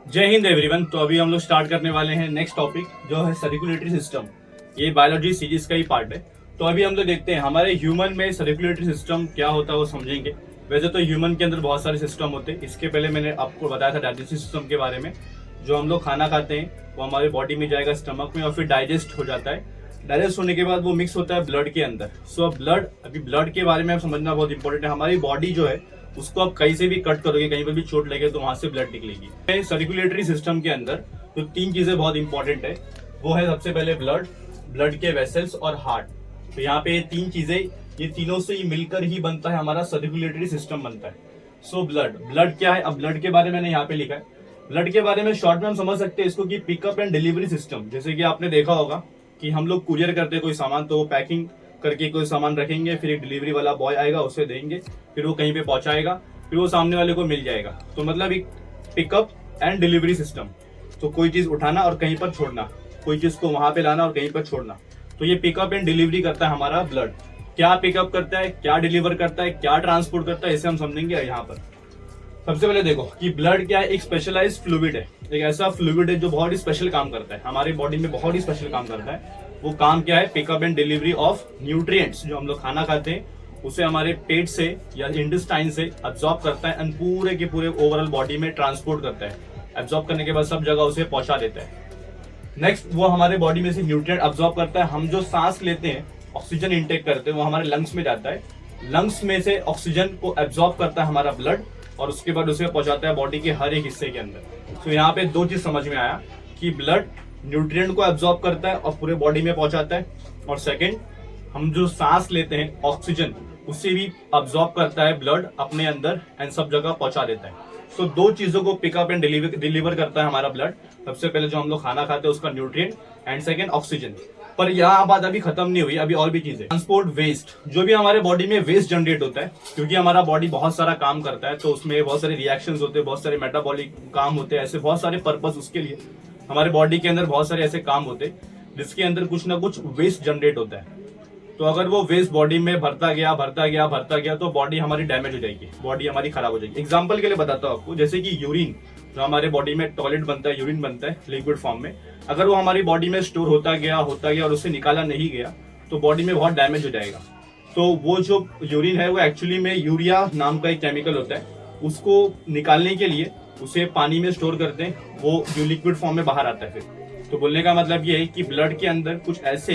जय हिंद एवरीवन। तो अभी हम लोग स्टार्ट करने वाले हैं नेक्स्ट टॉपिक जो है सर्कुलेटरी सिस्टम। ये बायोलॉजी सीरीज का ही पार्ट है। तो अभी हम लोग देखते हैं हमारे ह्यूमन में सर्कुलेटरी सिस्टम क्या होता है वो समझेंगे। वैसे तो ह्यूमन के अंदर बहुत सारे सिस्टम होते हैं। इसके पहले मैंने आपको बताया था डाइजेस्टिव सिस्टम के बारे में। जो हम लोग खाना खाते हैं वो हमारे बॉडी में जाएगा स्टमक में और फिर डाइजेस्ट हो जाता है। डाइजेस्ट होने के बाद वो मिक्स होता है ब्लड के अंदर। सो अभी ब्लड के बारे में आप समझना बहुत इंपॉर्टेंट है। हमारी बॉडी जो है उसको आप कहीं से भी कट करोगे, कहीं पर भी चोट लगे तो वहां से ब्लड निकलेगी। सर्कुलेटरी सिस्टम के अंदर तो तीन चीजें बहुत इंपॉर्टेंट है। वो है सबसे पहले ब्लड के वेसल्स और हार्ट। तो यहाँ पे ये तीन चीजें, ये तीनों से ही मिलकर ही बनता है हमारा सर्कुलेटरी सिस्टम बनता है। सो ब्लड क्या है? अब ब्लड के बारे में मैंने यहाँ पे लिखा है। ब्लड के बारे में शॉर्ट में हम समझ सकते हैं इसको कि पिकअप एंड डिलीवरी सिस्टम। जैसे कि आपने देखा होगा कि हम लोग कुरियर करते हैं कोई सामान, तो वो पैकिंग करके कोई सामान रखेंगे, फिर एक डिलीवरी वाला बॉय आएगा, उसे देंगे, फिर वो कहीं पे पहुंचाएगा, फिर वो सामने वाले को मिल जाएगा। तो मतलब एक पिकअप एंड डिलीवरी सिस्टम। तो कोई चीज उठाना और कहीं पर छोड़ना, कोई चीज को वहां पे लाना और कहीं पर छोड़ना। तो ये पिकअप एंड डिलीवरी करता है हमारा ब्लड। क्या पिकअप करता है, क्या डिलीवर करता है, क्या ट्रांसपोर्ट करता है, इसे हम समझेंगे यहाँ पर। सबसे पहले देखो कि ब्लड क्या है। एक स्पेशलाइज्ड फ्लूइड है, एक ऐसा फ्लूइड है जो बहुत ही स्पेशल काम करता है हमारी बॉडी में, बहुत ही स्पेशल काम करता है। वो काम क्या है? Pickup and delivery of nutrients. जो हम लोग खाना खाते हैं उसे हमारे पेट से या इंटेस्टाइन से अब्सॉर्ब करता है एंड पूरे के पूरे ओवरऑल बॉडी में ट्रांसपोर्ट करता है। अब्सॉर्ब करने के बाद सब जगह उसे पहुंचा देता है। नेक्स्ट, वो हमारे बॉडी में से न्यूट्रिएंट अब्सॉर्ब करता है। हम जो सांस लेते हैं, ऑक्सीजन इंटेक करते हैं, वो हमारे लंग्स में जाता है। लंग्स में से ऑक्सीजन को अब्सॉर्ब करता है हमारा ब्लड और उसके बाद उसे पहुंचाता है बॉडी के हर एक हिस्से के अंदर। तो यहाँ पे दो चीज समझ में आया कि ब्लड न्यूट्रिएंट को अब्सॉर्ब करता है और पूरे बॉडी में पहुंचाता है, और सेकंड, हम जो सांस लेते हैं ऑक्सीजन, उसे भी अब्सॉर्ब करता है ब्लड अपने अंदर एंड सब जगह पहुंचा देता है। सो दो चीजों को पिकअप एंड डिलीवर करता है हमारा ब्लड। सबसे पहले जो हम लोग खाना खाते हैं उसका न्यूट्रिएंट, एंड सेकंड ऑक्सीजन। पर यहाँ बात अभी खत्म नहीं हुई, अभी और भी चीजें। ट्रांसपोर्ट वेस्ट, जो भी हमारे बॉडी में वेस्ट जनरेट होता है, क्योंकि हमारा बॉडी बहुत सारा काम करता है, तो उसमें बहुत सारे रिएक्शंस होते हैं, बहुत सारे मेटाबॉलिक काम होते हैं, ऐसे बहुत सारे पर्पस। उसके लिए हमारे बॉडी के अंदर बहुत सारे ऐसे काम होते हैं जिसके अंदर कुछ ना कुछ वेस्ट जनरेट होता है। तो अगर वो वेस्ट बॉडी में भरता गया तो बॉडी हमारी डैमेज हो जाएगी, बॉडी हमारी खराब हो जाएगी। एग्जांपल के लिए बताता हूँ आपको, जैसे कि यूरिन, जो हमारे बॉडी में टॉयलेट बनता है, यूरिन बनता है लिक्विड फॉर्म में, अगर वो हमारी बॉडी में स्टोर होता गया और उसे निकाला नहीं गया तो बॉडी में बहुत डैमेज हो जाएगा। तो वो जो यूरिन है वो एक्चुअली में यूरिया नाम का एक केमिकल होता है, उसको निकालने के लिए उसे पानी में स्टोर करते हैं, वो जो लिक्विड फॉर्म में बाहर आता है फिर। तो बोलने का मतलब ये है कि ब्लड के अंदर कुछ ऐसे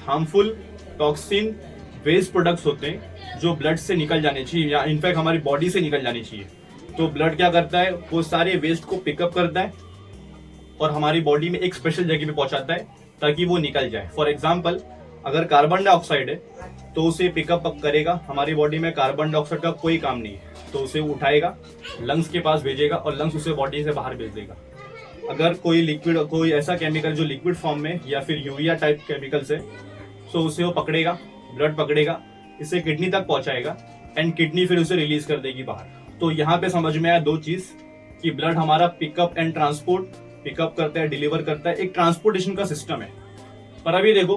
हार्मफुल टॉक्सिन वेस्ट प्रोडक्ट्स होते हैं जो ब्लड से निकल जाने चाहिए, या इनफैक्ट हमारी बॉडी से निकल जानी चाहिए। तो ब्लड क्या करता है? वो सारे वेस्ट को पिकअप करता है और हमारी बॉडी में एक स्पेशल जगह पे पहुंचाता है ताकि वो निकल जाए। फॉर एग्जाम्पल, अगर कार्बन डाइऑक्साइड है तो उसे पिकअप करेगा। हमारी बॉडी में कार्बन डाइऑक्साइड का कोई काम नहीं है, तो उसे उठाएगा, लंग्स के पास भेजेगा और लंग्स उसे बॉडी से बाहर भेज देगा। अगर कोई ऐसा केमिकल जो लिक्विड फॉर्म में या फिर यूरिया टाइप केमिकल्स है, तो उसे वो पकड़ेगा, ब्लड पकड़ेगा, इसे किडनी तक पहुंचाएगा एंड किडनी फिर उसे रिलीज कर देगी बाहर। तो यहाँ पे समझ में आया दो चीज कि ब्लड हमारा पिकअप एंड ट्रांसपोर्ट, पिकअप करता है, डिलीवर करता है, एक ट्रांसपोर्टेशन का सिस्टम है। पर अभी देखो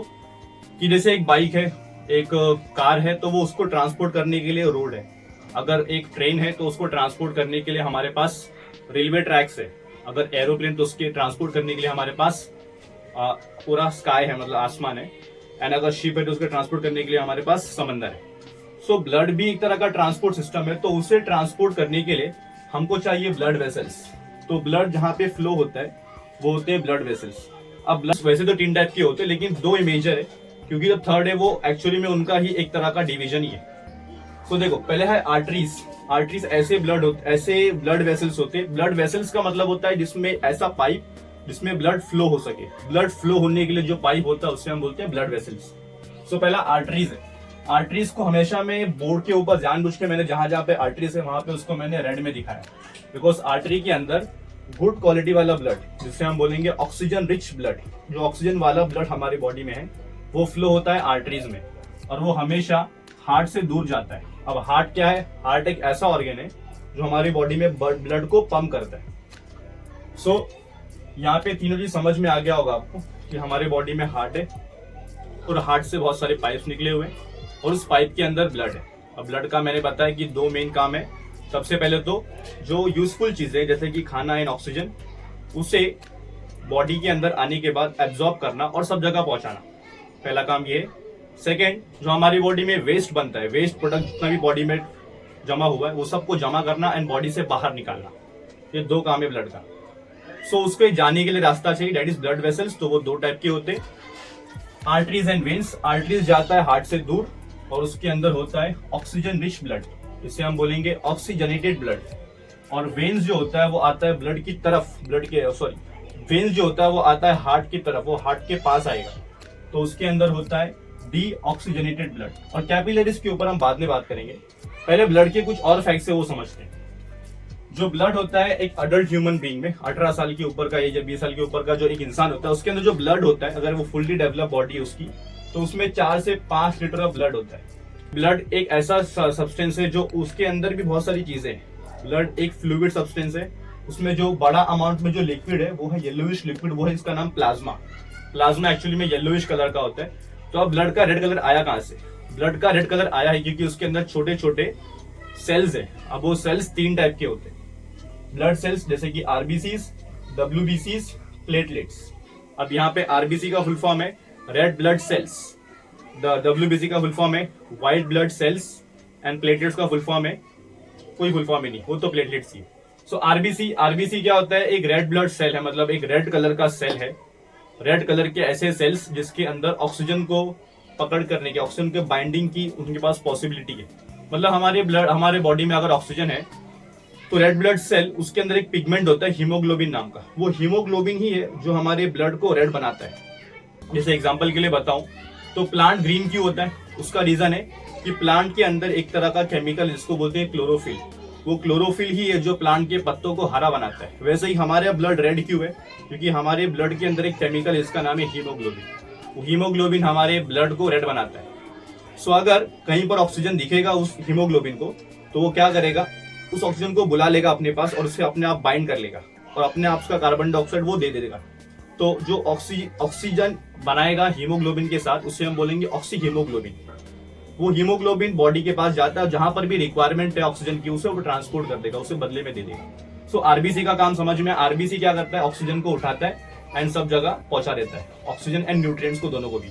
कि जैसे एक बाइक है, एक कार है, तो वो उसको ट्रांसपोर्ट करने के लिए रोड है। अगर एक ट्रेन है तो उसको ट्रांसपोर्ट करने के लिए हमारे पास रेलवे ट्रैक्स है। अगर एरोप्लेन तो उसके ट्रांसपोर्ट करने के लिए हमारे पास पूरा स्काई है, मतलब आसमान है। एंड अगर शिप है तो उसके ट्रांसपोर्ट करने के लिए हमारे पास समंदर है। सो ब्लड भी एक तरह का ट्रांसपोर्ट सिस्टम है। तो उसे ट्रांसपोर्ट करने के लिए हमको चाहिए ब्लड वेसल्स। तो ब्लड जहाँ पे फ्लो होता है वो होते हैं ब्लड वेसल्स। अब ब्लड वैसे तो 3 टाइप के होते हैं, लेकिन 2 मेजर है, क्योंकि जो थर्ड है वो एक्चुअली में उनका ही एक तरह का डिवीजन ही है। तो देखो, पहले है आर्टरीज। आर्टरीज ऐसे ब्लड वेसल्स होते हैं। ब्लड वेसल्स का मतलब होता है जिसमें ऐसा पाइप जिसमें ब्लड फ्लो हो सके। ब्लड फ्लो होने के लिए जो पाइप होता है उसे हम बोलते हैं ब्लड वेसल्स। सो पहला आर्टरीज है। आर्टरीज को हमेशा मैं बोर्ड के ऊपर जानबूझ के मैंने जहां जहां पे आर्टरीज है वहां पे उसको मैंने रेड में दिखाया, बिकॉज आर्टरी के अंदर गुड क्वालिटी वाला ब्लड, जिसे हम बोलेंगे ऑक्सीजन रिच ब्लड, जो ऑक्सीजन वाला ब्लड हमारी बॉडी में है, वो फ्लो होता है आर्टरीज में, और वो हमेशा हार्ट से दूर जाता है। अब हार्ट क्या है? हार्ट एक ऐसा ऑर्गन है जो हमारी बॉडी में ब्लड को पंप करता है। सो यहाँ पे तीनों चीज समझ में आ गया होगा आपको कि हमारे बॉडी में हार्ट है और हार्ट से बहुत सारे पाइप्स निकले हुए हैं और उस पाइप के अंदर ब्लड है। अब ब्लड का मैंने बताया कि 2 मेन काम है। सबसे पहले तो जो यूजफुल चीजें जैसे कि खाना एंड ऑक्सीजन, उसे बॉडी के अंदर आने के बाद एब्जॉर्ब करना और सब जगह पहुंचाना, पहला काम ये है। सेकेंड, जो हमारी बॉडी में वेस्ट बनता है, वेस्ट प्रोडक्ट जितना भी बॉडी में जमा हुआ है वो सबको जमा करना एंड बॉडी से बाहर निकालना, ये 2 काम है ब्लड का। सो उसके जाने के लिए रास्ता चाहिए, दैट इज ब्लड वेसल्स। तो वो 2 टाइप के होते हैं, आर्टरीज एंड वेन्स। आर्टरीज जाता है हार्ट से दूर और उसके अंदर होता है ऑक्सीजन रिच ब्लड, इसे हम बोलेंगे ऑक्सीजनेटेड ब्लड। और वेन्स जो होता है वो आता है ब्लड की तरफ, वेन्स जो होता है वो आता है हार्ट की तरफ, वो हार्ट के पास आएगा, तो उसके अंदर होता है डीऑक्सीजनेटेड ब्लड। और कैपिलरीज के ऊपर हम बाद में बात करेंगे, पहले ब्लड के कुछ और फैक्ट्स है वो समझते हैं। जो ब्लड होता है एक अडल्ट ह्यूमन बीइंग में, 18 साल के ऊपर का एज, 20 साल के ऊपर का जो एक इंसान होता है, उसके अंदर जो ब्लड होता है, अगर वो फुल्ली डेवलप बॉडी है उसकी, तो उसमें 4 से 5 लीटर ऑफ ब्लड होता है। ब्लड एक ऐसा सब्सटेंस है जो उसके अंदर भी बहुत सारी चीजें हैं। ब्लड एक फ्लूइड सब्सटेंस है, उसमें जो बड़ा अमाउंट में जो लिक्विड है वो है येलोइश लिक्विड, वो है इसका नाम प्लाज्मा। प्लाज्मा एक्चुअली में येलोइश कलर का होता है। तो अब ब्लड का रेड कलर आया कहां से? ब्लड का रेड कलर आया है क्योंकि उसके अंदर छोटे छोटे सेल्स है। अब वो सेल्स 3 टाइप के होते हैं ब्लड सेल्स, जैसे कि आरबीसीज, डब्ल्यूबीसीज, प्लेटलेट्स। अब यहाँ पे आरबीसी का फुल फॉर्म है रेड ब्लड सेल्स, डब्ल्यूबीसी का फुल फॉर्म है white blood cells and platelets का फुल फॉर्म है, कोई फुल फॉर्म ही नहीं, वो तो प्लेटलेट्स ही। सो आरबीसी क्या होता है? एक रेड ब्लड सेल है, मतलब एक रेड कलर का सेल है। रेड कलर के ऐसे सेल्स जिसके अंदर ऑक्सीजन को पकड़ करने की, ऑक्सीजन के बाइंडिंग की उनके पास पॉसिबिलिटी है। मतलब हमारे बॉडी में अगर ऑक्सीजन है तो रेड ब्लड सेल, उसके अंदर एक पिगमेंट होता है हीमोग्लोबिन नाम का, वो हीमोग्लोबिन ही है जो हमारे ब्लड को रेड बनाता है। जैसे एग्जांपल के लिए बताऊं तो प्लांट ग्रीन क्यों होता है? उसका रीजन है कि प्लांट के अंदर एक तरह का केमिकल जिसको बोलते हैं क्लोरोफिल, वो क्लोरोफिल ही है जो प्लांट के पत्तों को हरा बनाता है। वैसे ही हमारे ब्लड रेड क्यों है? क्योंकि हमारे ब्लड के अंदर एक केमिकल इसका नाम है हीमोग्लोबिन। वो हीमोग्लोबिन हमारे ब्लड को रेड बनाता है। सो अगर कहीं पर ऑक्सीजन दिखेगा उस हीमोग्लोबिन को, तो वो क्या करेगा? उस ऑक्सीजन को बुला लेगा अपने पास और उसे अपने आप बाइंड कर लेगा और अपने आप का कार्बन डाइऑक्साइड वो दे देगा। तो जो ऑक्सीजन बनाएगा हीमोग्लोबिन के साथ, उसे हम बोलेंगे ऑक्सी हीमोग्लोबिन। वो हीमोग्लोबिन बॉडी के पास जाता है, जहां पर भी रिक्वायरमेंट है ऑक्सीजन की उसे वो ट्रांसपोर्ट कर देगा, उसे बदले में दे देगा। सो आरबीसी का काम समझ में, आरबीसी क्या करता है? ऑक्सीजन को उठाता है एंड सब जगह पहुंचा देता है, ऑक्सीजन एंड न्यूट्रिएंट्स को, दोनों को भी।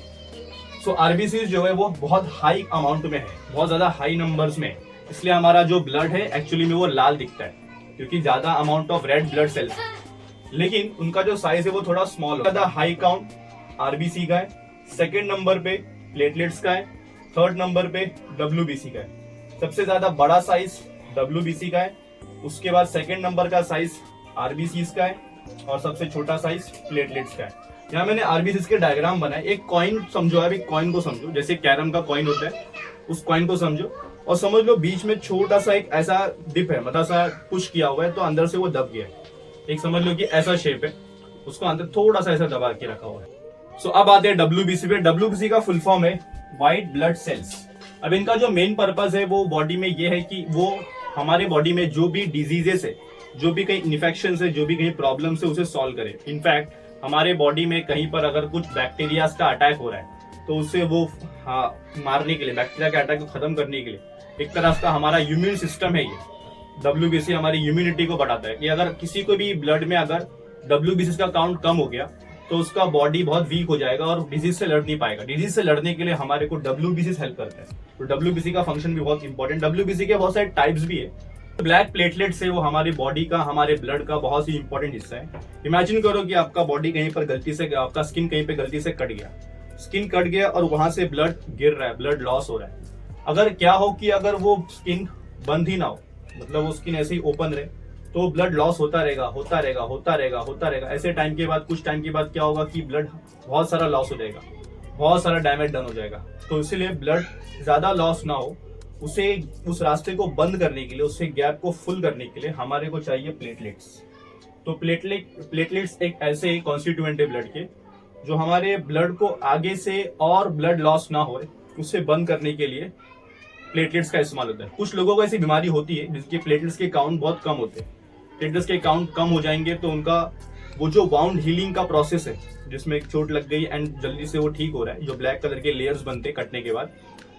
सो आरबीसी जो है वो बहुत हाई अमाउंट में है, बहुत ज्यादा हाई नंबर्स में, इसलिए हमारा जो ब्लड है एक्चुअली में वो लाल दिखता है क्योंकि ज्यादा amount of red blood cells है। लेकिन उनका जो साइज है वो थोड़ा स्मॉल है। ज्यादा हाई काउंट आरबीसी का है, सेकंड नंबर पे प्लेटलेट्स का है, थर्ड नंबर पे डब्ल्यूबीसी का है। सबसे ज्यादा बड़ा साइज डब्ल्यूबीसी का है, उसके बाद सेकंड नंबर का साइज आरबीसी का है और सबसे छोटा साइज प्लेटलेट्स का है। यहाँ मैंने आरबीसी के डायग्राम बनाए। एक कॉइन समझो, अभी कॉइन को समझो, जैसे कैरम का कॉइन होता है, उस कॉइन को समझो और समझ लो बीच में छोटा सा एक ऐसा डिप है, मतलब सा पुश किया हुआ है तो अंदर से वो दब गया है। एक समझ लो कि ऐसा शेप है, उसको अंदर थोड़ा सा ऐसा दबा के रखा हुआ है। सो अब आते हैं डब्ल्यूबीसी पे। डब्ल्यूबीसी का फुल फॉर्म है व्हाइट ब्लड सेल्स। अब इनका जो मेन पर्पस है वो बॉडी में ये है कि वो हमारे बॉडी में जो भी डिजीजेस है, जो भी कहीं इन्फेक्शन है, जो भी कहीं प्रॉब्लम है, उसे सॉल्व करे। इनफैक्ट हमारे बॉडी में कहीं पर अगर कुछ बैक्टीरिया का अटैक हो रहा है तो उसे वो मारने के लिए, बैक्टीरिया के अटैक को खत्म करने के लिए एक तरह का हमारा इम्यून सिस्टम है। ये डब्ल्यूबीसी हमारी इम्यूनिटी को बढ़ाता है कि अगर किसी को भी ब्लड में अगर डब्ल्यूबीसी का काउंट कम हो गया तो उसका बॉडी बहुत वीक हो जाएगा और डिजीज से लड़ नहीं पाएगा। डिजीज से लड़ने के लिए हमारे को डब्ल्यूबीसी हेल्प करता है। तो डब्ल्यूबीसी का फंक्शन भी बहुत इंपॉर्टेंट। डब्ल्यूबीसी के बहुत सारे टाइप्स भी है। ब्लैक प्लेटलेट से वो हमारी बॉडी का, हमारे ब्लड का बहुत ही इंपॉर्टेंट हिस्सा है। इमेजिन करो कि आपका बॉडी कहीं पर गलती से, आपका स्किन कहीं पे गलती से कट गया, स्किन कट गया और वहां से ब्लड गिर रहा है, ब्लड लॉस हो रहा है। अगर क्या हो कि अगर वो स्किन बंद ही ना हो, मतलब वो स्किन ऐसे ही ओपन रहे, तो ब्लड लॉस होता रहेगा, होता रहेगा, होता रहेगा, होता रहेगा। ऐसे टाइम के बाद, कुछ टाइम के बाद क्या होगा कि ब्लड बहुत सारा लॉस हो जाएगा, बहुत सारा डैमेज डन हो जाएगा। तो इसीलिए ब्लड ज्यादा लॉस ना हो, उसे उस रास्ते को बंद करने के लिए, उससे गैप को फुल करने के लिए हमारे को चाहिए प्लेटलेट्स। तो प्लेटलेट्स एक ऐसे कॉन्स्टिट्यूएंट है ब्लड के जो हमारे ब्लड को आगे से और ब्लड लॉस ना हो, उसे बंद करने के लिए प्लेटलेट्स का इस्तेमाल होता है। कुछ लोगों को ऐसी बीमारी होती है जिसके प्लेटलेट्स के काउंट बहुत कम होते हैं। प्लेटलेट्स के काउंट कम हो जाएंगे तो उनका वो जो वाउंड हीलिंग का प्रोसेस है, जिसमें एक चोट लग गई एंड जल्दी से वो ठीक हो रहा है, जो ब्लैक कलर के लेयर्स बनते कटने के बाद,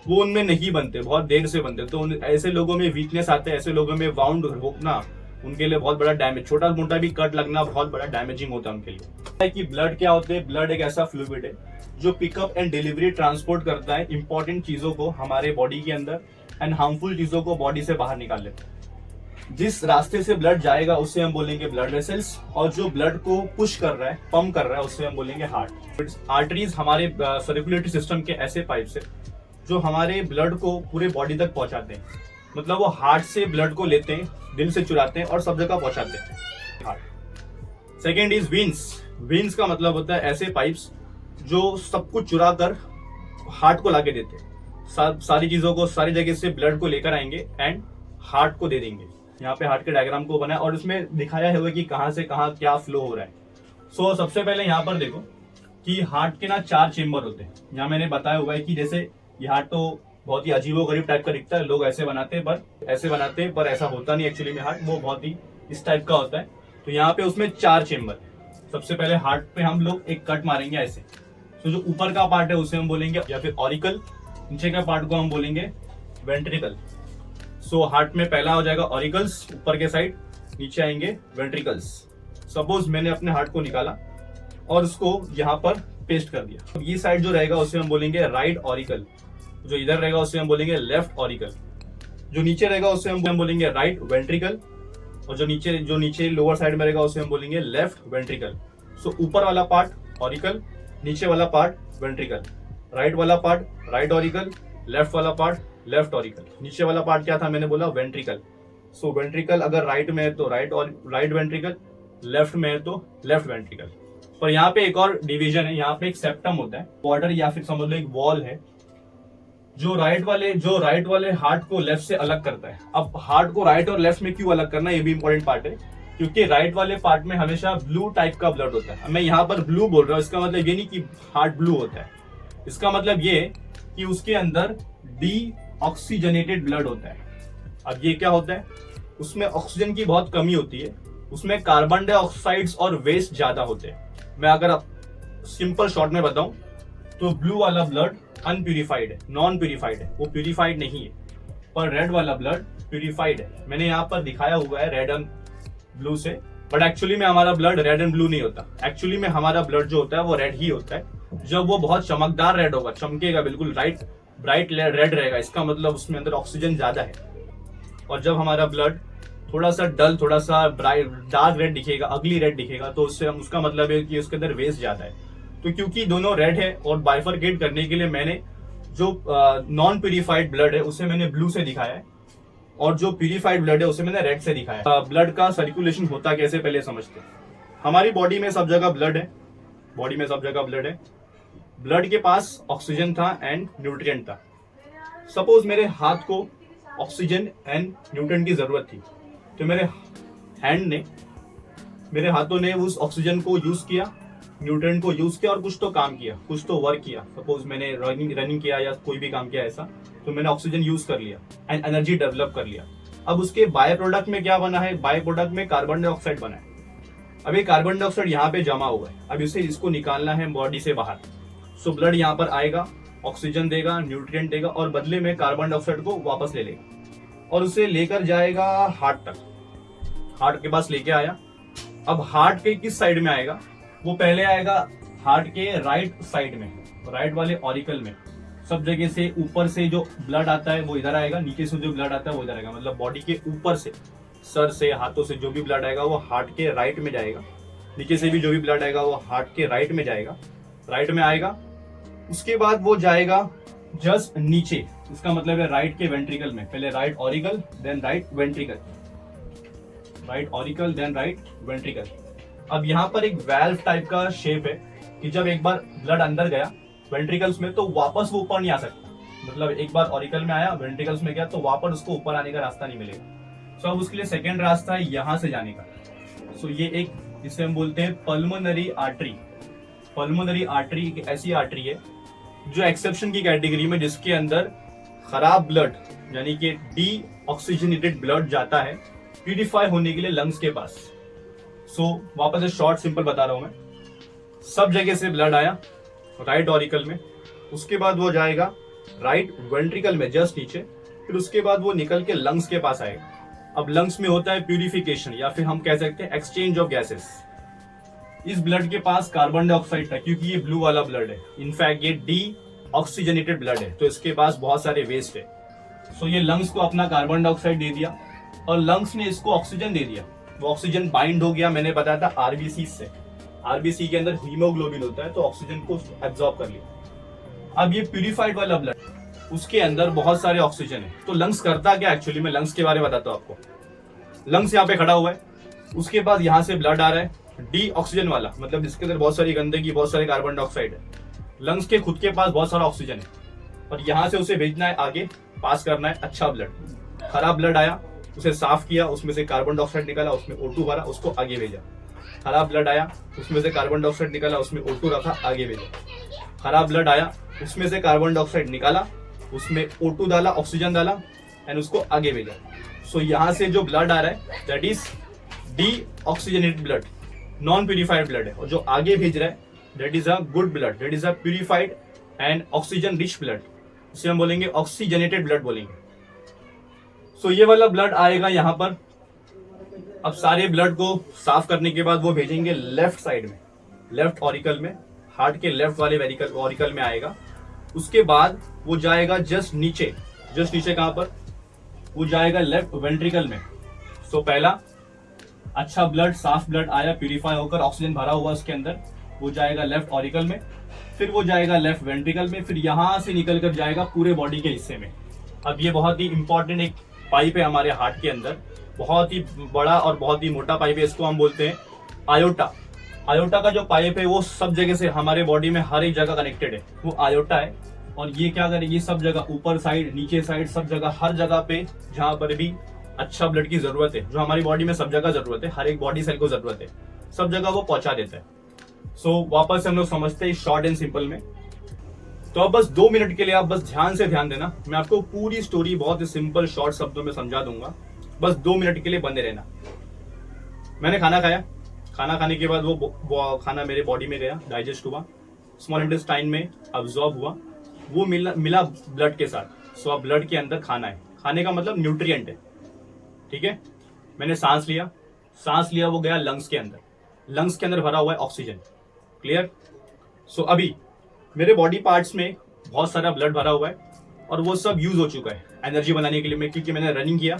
वो उनमें नहीं बनते, बहुत देर से बनते। तो ऐसे लोगों में वीकनेस आते हैं, ऐसे लोगों में वाउंड रोकना उनके लिए बहुत बड़ा डैमेज, छोटा मोटा भी कट लगना बहुत बड़ा डैमेजिंग होता है उनके लिए। कि ब्लड क्या होते हैं, ब्लड एक ऐसा फ्लूइड है जो पिकअप एंड डिलीवरी ट्रांसपोर्ट करता है इंपॉर्टेंट चीजों को हमारे बॉडी के अंदर एंड हार्मफुल चीजों को बॉडी से बाहर निकाल लेता है। जिस रास्ते से ब्लड जाएगा उसे हम बोलेंगे ब्लड वेसल्स, और जो ब्लड को पुश कर रहा है, पंप कर रहा है, उसे हम बोलेंगे हार्ट। आर्टरीज हमारे सर्कुलेटरी सिस्टम के ऐसे पाइप्स है जो हमारे ब्लड को पूरे बॉडी तक पहुंचाते हैं। मतलब वो हार्ट से ब्लड को लेते हैं, दिल से चुराते हैं और सब जगह पहुंचाते हैं heart. Second is veins. Veins का मतलब होता है ऐसे पाइप्स जो सब कुछ चुरा कर हार्ट को लाके देते हैं। सारी चीजों को, सारी जगह से ब्लड को लेकर आएंगे एंड हार्ट को दे देंगे। यहाँ पे हार्ट के डायग्राम को बना है और इसमें दिखाया हुआ कि कहाँ से कहाँ क्या फ्लो हो रहा है। सो सबसे पहले यहाँ पर देखो कि हार्ट के ना 4 चेम्बर होते हैं। यहाँ मैंने बताया हुआ है कि जैसे ये हार्ट तो बहुत ही अजीबोगरीब टाइप का दिखता है, लोग ऐसे बनाते हैं पर ऐसा होता नहीं एक्चुअली में। हार्ट वो बहुत ही इस टाइप का होता है। तो यहाँ पे उसमें 4 चेम्बर है। सबसे पहले हार्ट पे हम लोग एक कट मारेंगे ऐसे। तो जो ऊपर का पार्ट है उसे हम बोलेंगे या फिर ऑरिकल, नीचे का पार्ट को हम बोलेंगे वेंट्रिकल। सो हार्ट में पहला हो जाएगा ऑरिकल्स ऊपर के साइड, नीचे आएंगे वेंट्रिकल्स। सपोज मैंने अपने हार्ट को निकाला और उसको यहाँ पर पेस्ट कर दिया। अब ये साइड जो रहेगा उसे हम बोलेंगे राइट ऑरिकल, जो इधर रहेगा उसे हम बोलेंगे लेफ्ट ऑरिकल, जो नीचे रहेगा उसे हम बोलेंगे राइट वेंट्रिकल, और जो नीचे लोअर साइड में रहेगा उसे हम बोलेंगे लेफ्ट वेंट्रिकल। सो ऊपर वाला पार्ट ऑरिकल, नीचे वाला पार्ट वेंट्रिकल, राइट वाला पार्ट राइट ऑरिकल, लेफ्ट वाला पार्ट लेफ्ट ऑरिकल। नीचे वाला पार्ट क्या था, मैंने बोला वेंट्रिकल। सो वेंट्रिकल अगर राइट में है तो राइट वेंट्रिकल, लेफ्ट में है तो लेफ्ट वेंट्रिकल। पर यहाँ पे एक और डिवीजन है, यहाँ पे एक सेप्टम होता है, बॉर्डर या फिर समझ लो एक वॉल है जो राइट वाले हार्ट को लेफ्ट से अलग करता है। अब हार्ट को राइट और लेफ्ट में क्यों अलग करना, ये भी इंपॉर्टेंट पार्ट है, क्योंकि राइट वाले पार्ट में हमेशा ब्लू टाइप का ब्लड होता है। मैं यहाँ पर ब्लू बोल रहा हूँ, इसका मतलब ये नहीं कि हार्ट ब्लू होता है, इसका मतलब ये कि उसके अंदर डीऑक्सीजनेटेड ब्लड होता है। अब ये क्या होता है, उसमें ऑक्सीजन की बहुत कमी होती है, उसमें कार्बन डाइऑक्साइड्स और वेस्ट ज्यादा होते हैं। मैं अगर आप सिंपल शॉर्ट में बताऊं तो ब्लू वाला ब्लड अनप्यूरिफाइड है, नॉन प्यूरिफाइड है, वो प्यूरिफाइड नहीं है। पर रेड वाला ब्लड प्यूरिफाइड है। मैंने यहाँ पर दिखाया हुआ है रेड एंड ब्लू से, बट एक्चुअली में हमारा ब्लड रेड एंड ब्लू नहीं होता। एक्चुअली में हमारा ब्लड जो होता है वो रेड ही होता है। जब वो बहुत चमकदार रेड होगा, चमकेगा बिल्कुल ब्राइट रेड रहेगा, इसका मतलब उसमें अंदर ऑक्सीजन ज्यादा है। और जब हमारा ब्लड थोड़ा सा डल, थोड़ा सा डार्क रेड दिखेगा, अगली रेड दिखेगा, तो उससे हम उसका मतलब है कि उसके अंदर वेस्ट ज्यादा है। तो क्योंकि दोनों रेड है और बाइफरकेट करने के लिए मैंने जो नॉन प्यूरिफाइड ब्लड है उसे मैंने ब्लू से दिखाया है, और जो प्यूरिफाइड ब्लड है उसे मैंने रेड से दिखाया है। ब्लड का सर्कुलेशन होता कैसे पहले समझते हैं। हमारी बॉडी में सब जगह ब्लड है, ब्लड के पास ऑक्सीजन था एंड न्यूट्रिएंट था। सपोज मेरे हाथ को ऑक्सीजन एंड न्यूट्रिएंट की जरूरत थी, तो मेरे हाथों ने उस ऑक्सीजन को यूज किया, न्यूट्रिएंट को यूज किया और कुछ तो काम किया, कुछ तो वर्क किया। सपोज मैंने रनिंग किया या कोई भी काम किया ऐसा, तो मैंने ऑक्सीजन यूज कर लिया एंड एनर्जी डेवलप कर लिया। अब उसके बाय प्रोडक्ट में क्या बना है, बाय प्रोडक्ट में कार्बन डाइऑक्साइड बना है। अब ये कार्बन डाइऑक्साइड यहाँ पे जमा हुआ है, अब इसको निकालना है बॉडी से बाहर। सो ब्लड यहाँ पर आएगा, ऑक्सीजन देगा, न्यूट्रिएंट देगा और बदले में कार्बन डाइऑक्साइड को वापस ले लेगा और उसे लेकर जाएगा हार्ट तक। हार्ट के पास लेके आया, अब हार्ट के किस साइड में आएगा, वो पहले आएगा हार्ट के राइट साइड में, राइट वाले ऑरिकल में। सब जगह से ऊपर से जो ब्लड आता है वो इधर आएगा, नीचे से जो ब्लड आता है वो इधर आएगा। मतलब बॉडी के ऊपर से, सर से, हाथों से जो भी ब्लड आएगा वो हार्ट के राइट में जाएगा, नीचे से भी जो भी ब्लड आएगा वो हार्ट के राइट में जाएगा, राइट में आएगा। उसके बाद वो जाएगा जस्ट नीचे, इसका मतलब है राइट के वेंट्रिकल में। पहले right auricle then right ventricle, right auricle then right ventricle. अब यहाँ पर एक वाल्व टाइप का शेप है कि जब एक बार ब्लड अंदर गया वेंट्रिकल्स में तो वापस वो ऊपर नहीं आ सकता। मतलब एक बार ऑरिकल में आया, वेंट्रिकल्स में गया तो वापस उसको ऊपर आने का रास्ता नहीं मिलेगा। सो अब उसके लिए सेकेंड रास्ता है यहाँ से जाने का। सो ये एक, जिसे हम बोलते हैं पल्मोनरी आर्टरी। पल्मोनरी आर्टरी एक ऐसी आर्टरी है जो एक्सेप्शन की कैटेगरी में, जिसके अंदर खराब ब्लड यानी कि डीऑक्सीजनेटेड ब्लड जाता है प्यूरिफाई होने के लिए लंग्स के पास। सो वापस से शॉर्ट सिंपल बता रहा हूं मैं। सब जगह से ब्लड आया राइट ऑरिकल में, उसके बाद वो जाएगा राइट वेंट्रिकल में जस्ट नीचे, फिर उसके बाद वो निकल के लंग्स के पास आएगा। अब लंग्स में होता है प्यूरिफिकेशन या फिर हम कह सकते हैं एक्सचेंज ऑफ गैसेस। इस ब्लड के पास कार्बन डाइऑक्साइड था क्योंकि ये ब्लू वाला ब्लड है, इनफैक्ट ये डी ऑक्सीजनेटेड ब्लड है, तो इसके पास बहुत सारे वेस्ट है। सो ये लंग्स को अपना कार्बन डाइऑक्साइड दे दिया और लंग्स ने इसको ऑक्सीजन दे दिया। वो ऑक्सीजन बाइंड हो गया, मैंने बताया था आरबीसी से। आरबीसी के अंदर हीमोग्लोबिन होता है, तो ऑक्सीजन को एब्जॉर्ब कर लिया। अब ये प्यूरिफाइड वाला ब्लड, उसके अंदर बहुत सारे ऑक्सीजन है। तो लंग्स करता क्या एक्चुअली, मैं लंग्स के बारे में बताता हूँ आपको। लंग्स यहाँ पे खड़ा हुआ है, उसके बाद यहाँ से ब्लड आ रहा है डी ऑक्सीजन वाला, मतलब जिसके अंदर बहुत सारी गंदगी, बहुत सारे कार्बन डाइऑक्साइड है। लंग्स के खुद के पास बहुत सारा ऑक्सीजन है और यहाँ से उसे भेजना है आगे, पास करना है अच्छा ब्लड। खराब ब्लड आया, उसे साफ किया, उसमें से कार्बन डाइऑक्साइड निकाला, उसमें O2 भरा, उसको आगे भेजा। खराब ब्लड आया, उसमें से कार्बन डाइऑक्साइड निकाला, उसमें O2 रखा, आगे भेजा। खराब ब्लड आया, उसमें से कार्बन डाइऑक्साइड निकाला, उसमें O2 डाला, ऑक्सीजन डाला एंड उसको आगे भेजा। सो यहाँ से जो ब्लड आ रहा है that is D oxygenated blood, non purified blood है। और जो आगे भेज रहा है that is a good blood, that is a purified and oxygen rich blood, इसे हम बोलेंगे ऑक्सीजनेटेड ब्लड बोलेंगे। सो ये वाला ब्लड आएगा यहाँ पर। अब सारे ब्लड को साफ करने के बाद वो भेजेंगे लेफ्ट साइड में, लेफ्ट ऑरिकल में, हार्ट के लेफ्ट वाले ऑरिकल में आएगा। उसके बाद वो जाएगा जस्ट नीचे कहाँ पर, वो जाएगा लेफ्ट वेंट्रिकल में। सो पहला अच्छा ब्लड, साफ ब्लड आया, प्यूरिफाई होकर ऑक्सीजन भरा हुआ उसके अंदर, वो जाएगा लेफ्ट ऑरिकल में, फिर वो जाएगा लेफ्ट वेंट्रिकल में, फिर यहां से निकल कर जाएगा पूरे बॉडी के हिस्से में। अब ये बहुत ही इंपॉर्टेंट एक पाइप है हमारे हार्ट के अंदर, बहुत ही बड़ा और बहुत ही मोटा पाइप है, इसको हम बोलते हैं आयोटा। आयोटा का जो पाइप है वो सब जगह से हमारे बॉडी में हर एक जगह कनेक्टेड है, वो आयोटा है। और ये क्या करे, ये सब जगह, ऊपर साइड, नीचे साइड, सब जगह, हर जगह पे जहां पर भी अच्छा ब्लड की जरूरत है, जो हमारी बॉडी में सब जगह जरूरत है, हर एक बॉडी सेल को जरूरत है, सब जगह वो पहुंचा देता है। सो वापस हम लोग समझते हैं शॉर्ट एंड सिंपल में। तो अब बस 2 मिनट के लिए आप बस ध्यान से ध्यान देना, मैं आपको पूरी स्टोरी बहुत ही सिंपल शॉर्ट शब्दों में समझा दूंगा, बस 2 मिनट के लिए बने रहना। मैंने खाना खाया, खाना खाने के बाद वो खाना मेरे बॉडी में गया, डाइजेस्ट हुआ, स्मॉल इंटेस्टाइन में अब्सॉर्ब हुआ, वो मिला ब्लड के साथ। सो अब ब्लड के अंदर खाना है, खाने का मतलब न्यूट्रिएंट है, ठीक है। मैंने सांस लिया, वो गया लंग्स के अंदर, लंग्स के अंदर भरा हुआ है ऑक्सीजन, क्लियर। सो अभी मेरे बॉडी पार्ट्स में बहुत सारा ब्लड भरा हुआ है और वो सब यूज हो चुका है एनर्जी बनाने के लिए, क्योंकि मैंने रनिंग किया।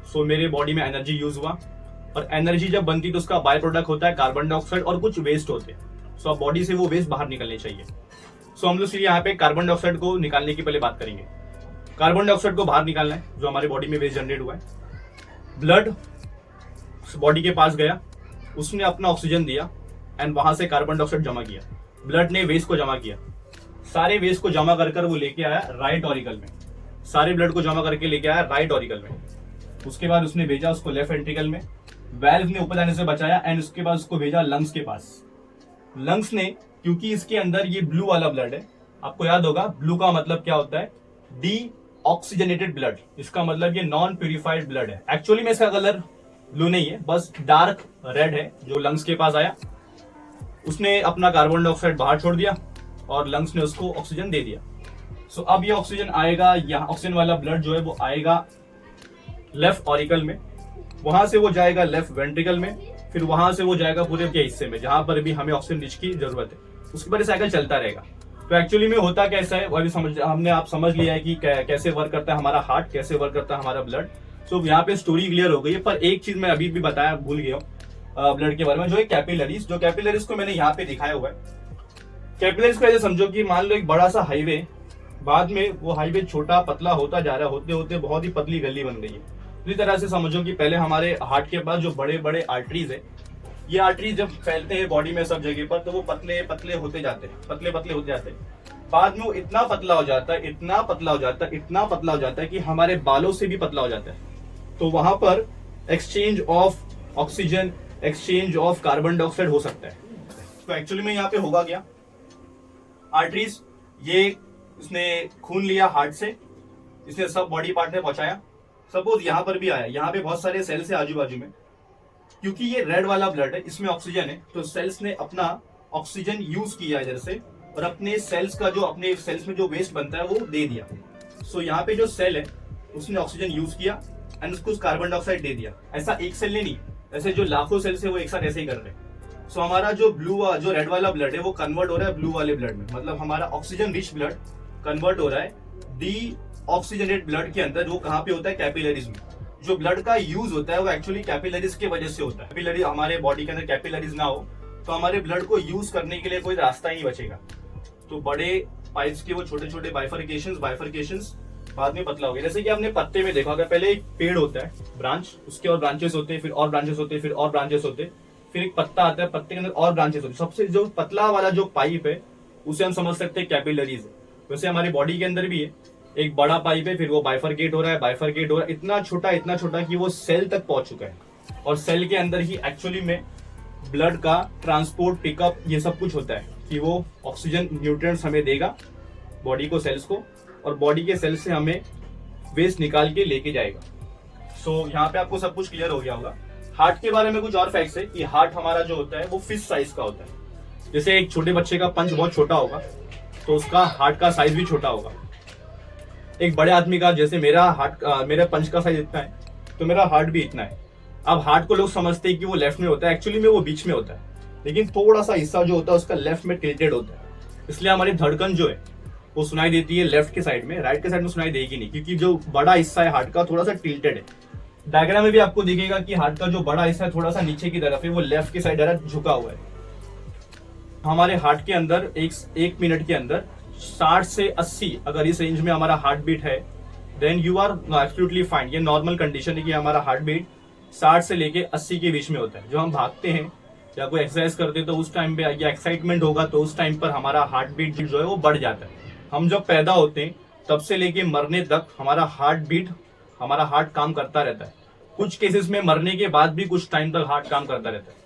सो मेरे बॉडी में एनर्जी यूज हुआ, और एनर्जी जब बनती तो उसका बाय प्रोडक्ट होता है कार्बन डाइऑक्साइड और कुछ वेस्ट होते हैं। सो अब बॉडी से वो वेस्ट बाहर निकलने चाहिए। सो हम लोग यहाँ पे कार्बन डाइऑक्साइड को निकालने की पहले बात करेंगे। कार्बन डाइऑक्साइड को बाहर निकालना है जो हमारे बॉडी में वेस्ट जनरेट हुआ है। ब्लड बॉडी के पास गया, उसने अपना ऑक्सीजन दिया एंड वहां से कार्बन डाइऑक्साइड जमा किया, ब्लड ने वेस्ट को जमा किया, सारे वेस्ट को जमा कर वो लेके आया राइट ऑरिकल में, सारे ब्लड को जमा करके लेके आया राइट ऑरिकल में। उसके बाद उसने भेजा उसको लेफ्ट वेंट्रिकल में, वेल्व ने ऊपर जाने से बचाया एंड उसके बाद उसको भेजा लंग्स के पास। लंग्स ने, क्योंकि इसके अंदर ये ब्लू वाला ब्लड है, आपको याद होगा ब्लू का मतलब क्या होता है, डी ऑक्सीजनेटेड ब्लड, इसका मतलब ये नॉन प्यूरिफाइड ब्लड है। एक्चुअली में इसका कलर ब्लू नहीं है, बस डार्क रेड है। जो लंग्स के पास आया उसने अपना कार्बन डाइऑक्साइड बाहर छोड़ दिया और लंग्स ने उसको ऑक्सीजन दे दिया। सो अब ये ऑक्सीजन आएगा, यहाँ ऑक्सीजन वाला ब्लड जो है वो आएगा लेफ्ट ऑरिकल में, वहां से वो जाएगा लेफ्ट वेंट्रिकल में, फिर वहां से वो जाएगा पूरे के हिस्से में जहां पर भी हमें ऑक्सीजन रिच की जरूरत है। उसके बाद साइकिल चलता रहेगा। तो एक्चुअली में होता कैसा है, अभी आप समझ लिया है कि कैसे वर्क करता है हमारा हार्ट, कैसे वर्क करता है हमारा ब्लड। सो यहाँ पे स्टोरी क्लियर हो गई है, पर एक चीज मैं अभी भी बताया भूल गया हूँ ब्लड के बारे में, जो है कैपिलरीज। जो कैपिलरीज को मैंने यहाँ पे दिखाया हुआ है। कैपिलरीज को ऐसे समझो कि मान लो एक बड़ा सा हाईवे, बाद में वो हाईवे छोटा पतला होता जा रहा है, होते होते बहुत ही पतली गली बन गई है। इसी तरह से समझो कि पहले हमारे हार्ट के पास जो बड़े बड़े आर्टरीज है, ये आर्टरीज जब फैलते हैं बॉडी में सब जगह पर, तो वो पतले पतले होते जाते हैं, पतले पतले होते जाते हैं। बाद में वो इतना पतला हो जाता है, इतना पतला हो जाता है, इतना पतला हो जाता है कि हमारे बालों से भी पतला हो जाता है। तो वहां पर exchange of oxygen, exchange of carbon dioxide हो सकता है। तो एक्चुअली में यहाँ पे होगा क्या, आर्टरीज, ये उसने खून लिया हार्ट से, इसने सब बॉडी पार्ट में पहुंचाया। सपोज यहाँ पर भी आया, यहाँ पे बहुत सारे सेल्स है आजू बाजू में, क्योंकि ये रेड वाला ब्लड है, इसमें ऑक्सीजन है, तो सेल्स ने अपना ऑक्सीजन यूज किया इधर से और अपने सेल्स का जो अपने सेल्स में जो वेस्ट बनता है वो दे दिया। सो यहाँ पे जो सेल है उसने ऑक्सीजन यूज किया एंड उसको कार्बन डाइऑक्साइड दे दिया। ऐसा एक सेल ने नहीं, ऐसे जो लाखों सेल्स है वो एक साथ ऐसे ही कर रहे हैं। सो हमारा जो रेड वाला ब्लड है वो कन्वर्ट हो रहा है ब्लू वाले ब्लड में, मतलब हमारा ऑक्सीजन रिच ब्लड कन्वर्ट हो रहा है डी ऑक्सीजनेट ब्लड के अंदर। वो कहाँ पे होता है? कैपिलरीज में। जो ब्लड का यूज होता है वो एक्चुअली कैपिलरीज की वजह से होता है। कैपिलरी हमारे बॉडी के अंदर कैपिलरीज ना हो तो हमारे ब्लड को यूज करने के लिए कोई रास्ता ही नहीं बचेगा। तो बड़े पाइप्स के वो छोटे छोटे बाइफरकेशंस बाद में पतला हो गया। जैसे कि आपने पत्ते में देखा होगा, पहले एक पेड़ होता है, ब्रांच, उसके और ब्रांचेस होते हैं, फिर और ब्रांचेस होते हैं, फिर और ब्रांचेस होते हैं, फिर एक पत्ता आता है, पत्ते के अंदर और ब्रांचेस होते हैं। सबसे जो पतला वाला जो पाइप है उसे हम समझ सकते हैं कैपिलरीज है। वैसे हमारी बॉडी के अंदर भी है, एक बड़ा पाइप है, फिर वो बाइफरकेट हो रहा है, इतना छोटा कि वो सेल तक पहुंच चुका है। और सेल के अंदर ही एक्चुअली में ब्लड का ट्रांसपोर्ट, पिकअप, ये सब कुछ होता है कि वो ऑक्सीजन न्यूट्रिएंट्स हमें देगा बॉडी को, सेल्स को, और बॉडी के सेल्स से हमें वेस्ट निकाल के लेके जाएगा। सो यहाँ पे आपको सब कुछ क्लियर हो गया होगा। हार्ट के बारे में कुछ और फैक्ट्स है कि हार्ट हमारा जो होता है वो फिश साइज का होता है। जैसे एक छोटे बच्चे का पंच बहुत छोटा होगा तो उसका हार्ट का साइज भी छोटा होगा। एक बड़े आदमी का, जैसे मेरे पंच का साइज इतना है तो मेरा हार्ट भी इतना है। अब हार्ट को लोग समझते हैं कि वो लेफ्ट में होता है, एक्चुअली में वो बीच में होता है, लेकिन थोड़ा सा हिस्सा जो होता है उसका लेफ्ट में टिल्टेड होता है। इसलिए हमारी धड़कन जो है वो सुनाई देती है लेफ्ट के साइड में, राइट के साइड में सुनाई देगी नहीं, क्योंकि जो बड़ा हिस्सा है हार्ट का थोड़ा सा टिल्टेड है। डायग्राम में भी आपको दिखेगा कि हार्ट का जो बड़ा हिस्सा है थोड़ा सा नीचे की तरफ है, वो लेफ्ट की साइड डायरेक्ट झुका हुआ है। हमारे हार्ट के अंदर एक मिनट के अंदर 60 से 80 अगर इस रेंज में हमारा हार्ट बीट है, then you are absolutely fine. ये नॉर्मल कंडीशन है कि हमारा हार्ट बीट 60 से लेके 80 के बीच में होता है। जो हम भागते हैं या कोई एक्सरसाइज करते हैं तो उस टाइम पे, या एक्साइटमेंट होगा तो उस टाइम पर हमारा हार्ट बीट जो है वो बढ़ जाता है। हम जब पैदा होते हैं तब से लेके मरने तक हमारा हार्ट काम करता रहता है। कुछ केसेस में मरने के बाद भी कुछ टाइम तक हार्ट काम करता रहता है।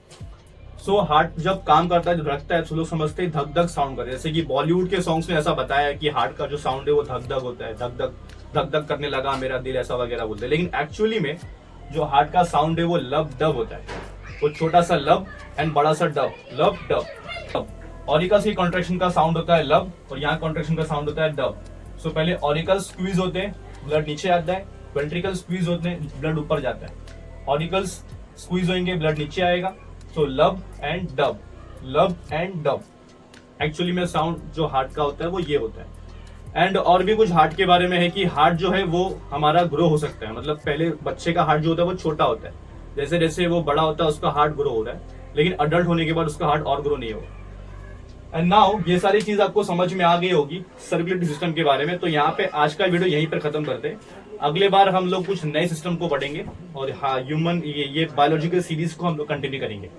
सो हार्ट जब काम करता है, जब रखता है, तो लोग समझते हैं धक धक साउंड करते हैं। जैसे कि बॉलीवुड के सॉन्ग्स में ऐसा बताया है कि हार्ट का जो साउंड है वो धक धक होता है, धक धक करने लगा मेरा दिल, ऐसा वगैरह बोलते हैं। लेकिन एक्चुअली में जो हार्ट का साउंड है वो लब डब होता है। वो छोटा सा लब एंड बड़ा सा डब, लब डब। ऑरिकल्स की कॉन्ट्रैक्शन का साउंड होता है लब, और यहाँ कॉन्ट्रैक्शन का साउंड होता है डब। सो पहले ऑरिकल्स स्क्वीज होते हैं, ब्लड नीचे आता है, वेंट्रिकल स्क्वीज होते हैं, ब्लड ऊपर जाता है। ऑरिकल्स स्क्वीज होंगे, ब्लड नीचे आएगा। सो लब एंड डब, लब एंड डब। एक्चुअली में साउंड जो हार्ट का होता है वो ये होता है। एंड और भी कुछ हार्ट के बारे में है कि हार्ट जो है वो हमारा ग्रो हो सकता है। मतलब पहले बच्चे का हार्ट जो होता है वो छोटा होता है, जैसे जैसे वो बड़ा होता है उसका हार्ट ग्रो हो रहा है, लेकिन अडल्ट होने के बाद उसका हार्ट और ग्रो नहीं होगा। एंड नाउ ये सारी चीज आपको समझ में आ गई होगी सर्कुलेटरी सिस्टम के बारे में। तो यहाँ पे आज का वीडियो यहीं पर खत्म करते हैं। अगले बार हम लोग कुछ नए सिस्टम को पढ़ेंगे और ह्यूमन ये बायोलॉजिकल सीरीज को हम लोग कंटिन्यू करेंगे।